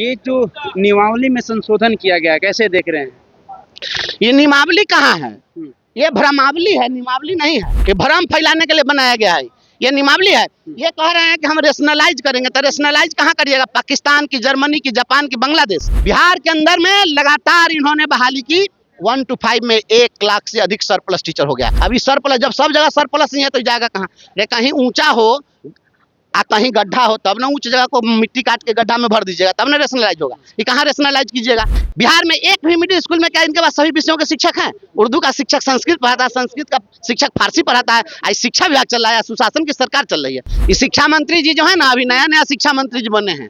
ये जो नियमावली में संशोधन किया गया है, कैसे देख रहे हैं? ये नियमावली कहाँ है? ये भ्रमावली है, नियमावली नहीं है। ये भ्रम फैलाने के लिए बनाया गया है। ये नियमावली है। ये कह रहे हैं कि हम रेशनलाइज करेंगे, तो रेशनलाइज कहाँ करिएगा? पाकिस्तान की, जर्मनी की, जापान की, बांग्लादेश, बिहार के अंदर में लगातार इन्होंने बहाली की। 1 to 5 में 1 लाख से अधिक सरप्लस टीचर हो गया। अभी सरप्लस, जब सब जगह सरप्लस नहीं है तो जाएगा कहाँ? रे कहीं ऊंचा हो आ कहीं गड्ढा हो तब ना ऊंच जगह को मिट्टी काट के गड्ढा में भर दीजिएगा, तब ना रेशनलाइज होगा। ये कहाँ रेशनलाइज कीजिएगा? बिहार में एक भी मिडिल स्कूल में क्या इनके पास सभी विषयों के शिक्षक हैं? उर्दू का शिक्षक संस्कृत पढ़ाता है, संस्कृत का शिक्षक फारसी पढ़ाता है। आज शिक्षा विभाग चल रहा है, सुशासन की सरकार चल रही है। ये शिक्षा मंत्री जी जो है ना, अभी नया नया शिक्षा मंत्री जी बने हैं।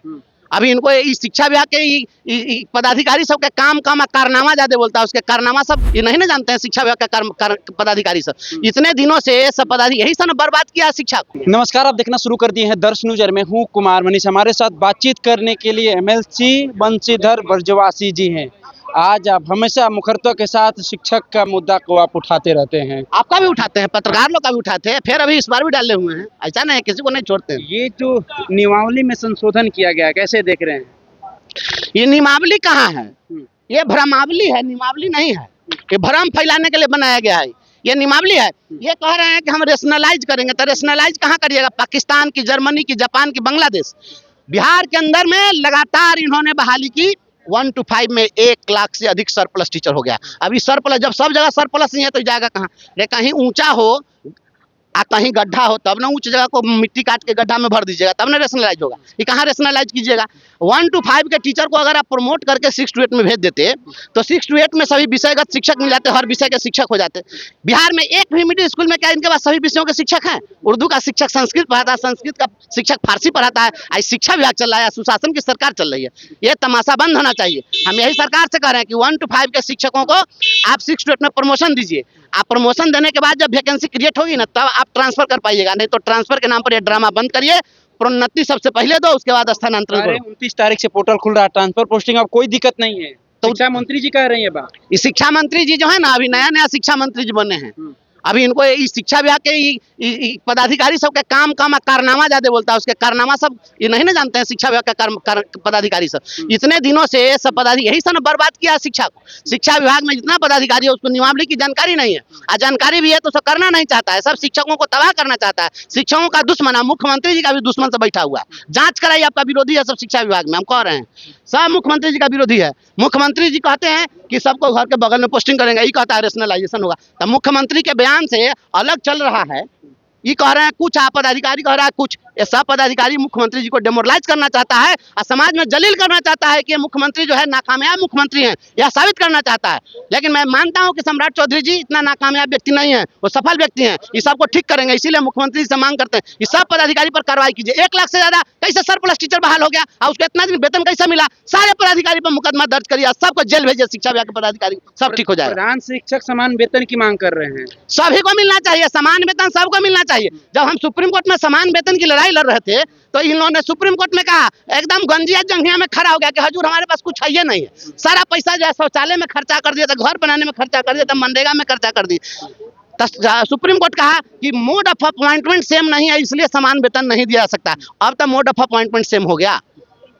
अभी इनको इस शिक्षा विभाग के पदाधिकारी सब के काम कारनामा ज्यादा बोलता है, उसके कारनामा सब ये नहीं ना जानते हैं। शिक्षा विभाग का पदाधिकारी सब इतने दिनों से सब पदाधिकारी यही सब बर्बाद किया शिक्षा को। नमस्कार, आप देखना शुरू कर दिए हैं दर्श न्यूज। में हूँ कुमार मनीष। हमारे साथ बातचीत करने के लिए MLC बंशीधर ब्रजवासी जी हैं। आज आप हमेशा मुखरता के साथ शिक्षक का मुद्दा को आप उठाते रहते हैं। आपका भी उठाते हैं, पत्रकार लोग का भी उठाते हैं, फिर अभी इस बार भी डाले हुए हैं। ऐसा नहीं, किसी को नहीं छोड़ते हैं। ये जो नियमावली में संशोधन किया गया है, कैसे देख रहे हैं? ये नियमावली कहाँ है? ये भ्रमावली है, नियमावली नहीं है। ये भ्रम फैलाने के लिए बनाया गया है। ये नियमावली है। ये कह रहे हैं कि हम रेशनलाइज करेंगे, तो रेशनलाइज कहाँ करिएगा? पाकिस्तान की, जर्मनी की, जापान की, बांग्लादेश, बिहार के अंदर में लगातार इन्होंने बहाली की। 1 to 5 में 1 लाख से अधिक सरप्लस टीचर हो गया। अभी सरप्लस, जब सब जगह सरप्लस नहीं है तो जाएगा कहाँ? रे कहीं ऊंचा हो आ कहीं गड्ढा हो तब ना ऊंच जगह को मिट्टी काट के गड्ढा में भर दीजिएगा, तब ना रेशनलाइज होगा। ये कहाँ रेशनलाइज कीजिएगा? 1 to 5 के टीचर को अगर आप प्रमोट करके 6 to 8 में भेज देते तो 6 to 8 में सभी विषयगत शिक्षक मिल जाते, हर विषय के शिक्षक हो जाते। बिहार में एक भी मिडिल स्कूल में क्या इनके पास सभी विषयों के शिक्षक हैं? उर्दू का शिक्षक संस्कृत पढ़ाता है, संस्कृत का शिक्षक फारसी पढ़ाता है। आज शिक्षा विभाग चल रहा है, सुशासन की सरकार चल रही है। ये तमाशा बंद होना चाहिए। हम यही सरकार से कह रहे हैं कि 1 to 5 के शिक्षकों को आप 6 to 8 में प्रमोशन दीजिए। आप प्रमोशन देने के बाद जब वैकेंसी क्रिएट होगी ना, तब आप ट्रांसफर कर पाइएगा। नहीं तो ट्रांसफर के नाम पर ये ड्रामा बंद करिए। प्रोन्नति सबसे पहले दो, उसके बाद स्थानांतरण करो। 29 तारीख से पोर्टल खुल रहा है, ट्रांसफर पोस्टिंग अब कोई दिक्कत नहीं है। तो शिक्षा मंत्री जी कह रही है बात। ये शिक्षा मंत्री जी जो है ना, अभी नया नया शिक्षा मंत्री जी बने हैं। अभी इनको इस शिक्षा विभाग के पदाधिकारी सब के काम कारनामा ज्यादा बोलता है, उसके कारनामा सब ये नहीं ना जानते हैं। शिक्षा विभाग का पदाधिकारी सब इतने दिनों से सब पदाधिकारी यही सब बर्बाद किया शिक्षा को। शिक्षा विभाग में जितना पदाधिकारी है उसको नियमावली की जानकारी नहीं है, और जानकारी भी है तो सब करना नहीं चाहता है। सब शिक्षकों को तबाह करना चाहता है। शिक्षकों का दुश्मन है, मुख्यमंत्री जी का भी दुश्मन से बैठा हुआ है। जांच कराइए, आपका विरोधी है सब शिक्षा विभाग में। हम कह रहे हैं सब मुख्यमंत्री जी का विरोधी है। मुख्यमंत्री जी कहते हैं कि सबको घर के बगल में पोस्टिंग करेंगे, ये कहता है रेशनलाइजेशन होगा। तो मुख्यमंत्री के बयान से अलग चल रहा है। ये कह रहे हैं कुछ, आप पदाधिकारी कह रहा है कुछ। ये सब पदाधिकारी मुख्यमंत्री जी को डेमोरलाइज करना चाहता है और समाज में जलील करना चाहता है कि मुख्यमंत्री जो है नाकामयाब मुख्यमंत्री हैं, यह साबित करना चाहता है। लेकिन मैं मानता हूं कि सम्राट चौधरी जी इतना नाकामयाब व्यक्ति नहीं है, वो सफल व्यक्ति हैं। ये सबको ठीक करेंगे, इसीलिए मुख्यमंत्री से मांग करते हैं ये सब पदाधिकारी पर कार्रवाई कीजिए। 1 लाख से ज्यादा कैसे सरप्लस टीचर बहाल हो गया और उसको इतना दिन वेतन कैसे मिला? सारे पदाधिकारी पर मुकदमा दर्ज करिए, सबको जेल भेजिए। शिक्षा विभाग के पदाधिकारी सब ठीक हो जाएगा। प्रधान शिक्षक समान वेतन की मांग कर रहे हैं। सभी को मिलना चाहिए, समान वेतन सबको मिलना चाहिए। जब हम सुप्रीम कोर्ट में समान वेतन की लड़ाई लड़ रहे थे तो इन लोगों ने सुप्रीम कोर्ट में कहा, एकदम गंजिया जंघिया में खड़ा हो गया कि हजूर हमारे पास कुछ है ही नहीं है। सारा पैसा जो है शौचालय में खर्चा कर दिया था, घर बनाने में खर्चा कर दिया था, मनरेगा में खर्चा कर दिया। सुप्रीम कोर्ट कहा कि मोड ऑफ अपॉइंटमेंट सेम नहीं है, इसलिए समान वेतन नहीं दिया जा सकता। अब तो मोड ऑफ अपॉइंटमेंट सेम हो गया।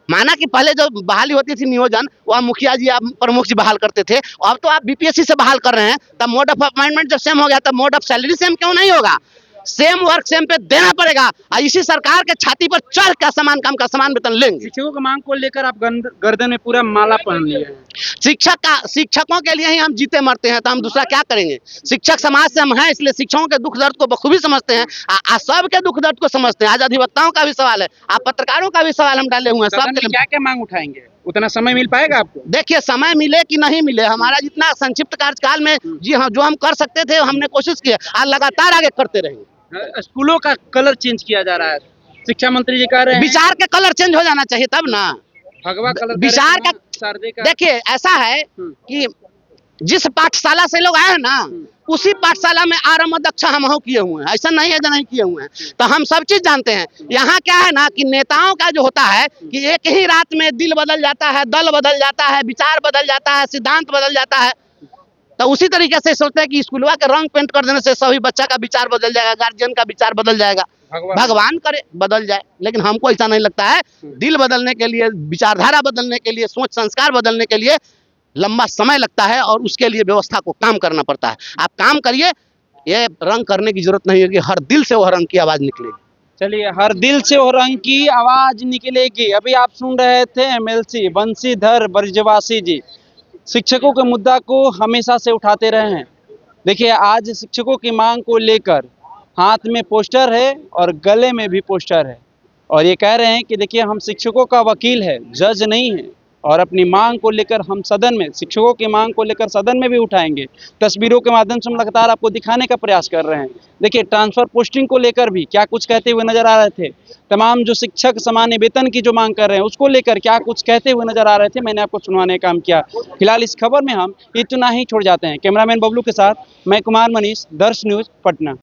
माना कि पहले जो बहाली होती थी नियोजन, वह मुखिया जी, आप प्रमुख जी बहाल करते थे। अब तो आप BPSC से बहाल कर रहे हैं, तब मोड ऑफ अपॉइंटमेंट जब सेम हो गया तब मोड ऑफ सैलरी सेम क्यों नहीं होगा? सेम वर्क सेम पे देना पड़ेगा और इसी सरकार के छाती पर चढ़ कर समान काम का समान वेतन लेंगे। शिक्षकों की मांग को लेकर आप गर्दन में पूरा माला पहन लिए हैं। शिक्षकों के लिए ही हम जीते मरते हैं, तो हम दूसरा क्या करेंगे? शिक्षक समाज से हम हैं, इसलिए शिक्षकों के दुख दर्द को बखूबी समझते हैं, सबके दुख दर्द को समझते हैं। आज अधिवक्ताओं का भी सवाल है, आप पत्रकारों का भी सवाल हम डाले हुए हैं। सब क्या क्या मांग उठाएंगे? उतना समय मिल पाएगा आपको? देखिए, समय मिले कि नहीं मिले, हमारा जितना संक्षिप्त कार्यकाल में जी हाँ जो हम कर सकते थे हमने कोशिश की है, लगातार आगे करते रहेंगे। स्कूलों का कलर चेंज किया जा रहा है, शिक्षा मंत्री जी कह रहे हैं। विचार का कलर चेंज हो जाना चाहिए तब ना। भगवा कलर विचार का देखिए, ऐसा है कि जिस पाठशाला से लोग आए हैं ना, उसी पाठशाला में आरंभ अध्यक्ष हम किए हुए हैं। ऐसा नहीं है जो नहीं किए हुए हैं, तो हम सब चीज जानते हैं। यहाँ क्या है ना कि नेताओं का जो होता है कि एक ही रात में दिल बदल जाता है, दल बदल जाता है, विचार बदल जाता है, सिद्धांत बदल जाता है। तो उसी तरीके से सोचते हैं कि स्कूलवा के रंग पेंट कर देने से सभी बच्चा का विचार बदल जाएगा, गार्जियन का विचार बदल जाएगा। भगवान करे बदल जाए, लेकिन हमको ऐसा नहीं लगता है। दिल बदलने के लिए, विचारधारा बदलने के लिए, सोच संस्कार बदलने के लिए लंबा समय लगता है और उसके लिए व्यवस्था को काम करना पड़ता है। आप काम करिए, ये रंग करने की जरूरत नहीं है कि हर दिल से वह रंग की आवाज निकलेगी। चलिए, हर दिल से वो रंग की आवाज निकलेगी। अभी आप सुन रहे थे एमएलसी बंशीधर बर्जवासी जी, शिक्षकों के मुद्दा को हमेशा से उठाते रहे हैं। देखिए, आज शिक्षकों की मांग को लेकर हाथ में पोस्टर है और गले में भी पोस्टर है, और ये कह रहे हैं कि देखिए, हम शिक्षकों का वकील है, जज नहीं है, और अपनी मांग को लेकर हम सदन में, शिक्षकों की मांग को लेकर सदन में भी उठाएंगे। तस्वीरों के माध्यम से हम लगातार आपको दिखाने का प्रयास कर रहे हैं। देखिए, ट्रांसफर पोस्टिंग को लेकर भी क्या कुछ कहते हुए नजर आ रहे थे, तमाम जो शिक्षक सामान्य वेतन की जो मांग कर रहे हैं उसको लेकर क्या कुछ कहते हुए नजर आ रहे थे, मैंने आपको सुनवाने का काम किया। फिलहाल इस खबर में हम इतना ही छोड़ जाते हैं। कैमरामैन बबलू के साथ मैं कुमार मनीष, दर्श न्यूज, पटना।